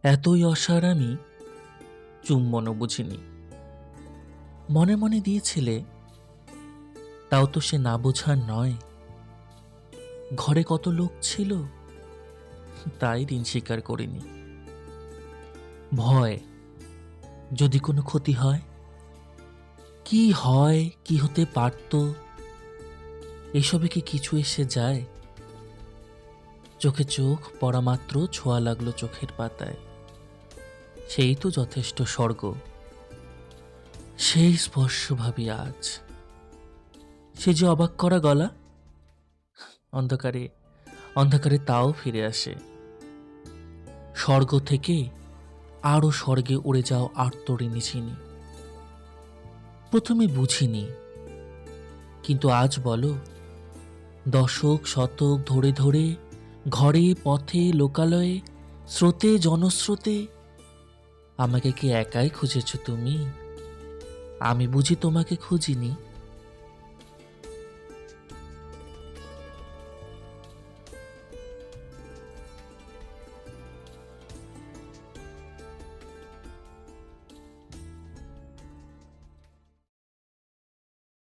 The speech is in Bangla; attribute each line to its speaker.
Speaker 1: এতই অসার আমি চুম্বনও বুঝিনি। মনে মনে দিয়েছিলে, তাও তো সে না বোঝার নয়। ঘরে কত লোক ছিল, তাই ঋণ স্বীকার করিনি। ভয়, যদি কোনো ক্ষতি হয়, কি হয়, কি হতে পারত, এসবে কি কিছু এসে যায়? চোখে চোখ পড়া মাত্র ছোঁয়া লাগলো চোখের পাতায়। সেই তো যথেষ্ট স্বর্গ। সেই স্পর্শ ভাবি আজ। সে যে অবাক করা গলা, অন্ধকারে অন্ধকারে তাও ফিরে আসে। স্বর্গ থেকে আরো স্বর্গে উড়ে যাও আর্তরিনী চিনি। প্রথমে বুঝিনি, কিন্তু আজ বলো, দশক শতক ধরে ধরে ঘরে পথে লোকালয়ে স্রোতে জনস্রোতে আমাকে কি একাই খুঁজেছ তুমি? আমি বুঝি তোমাকে খুঁজিনি?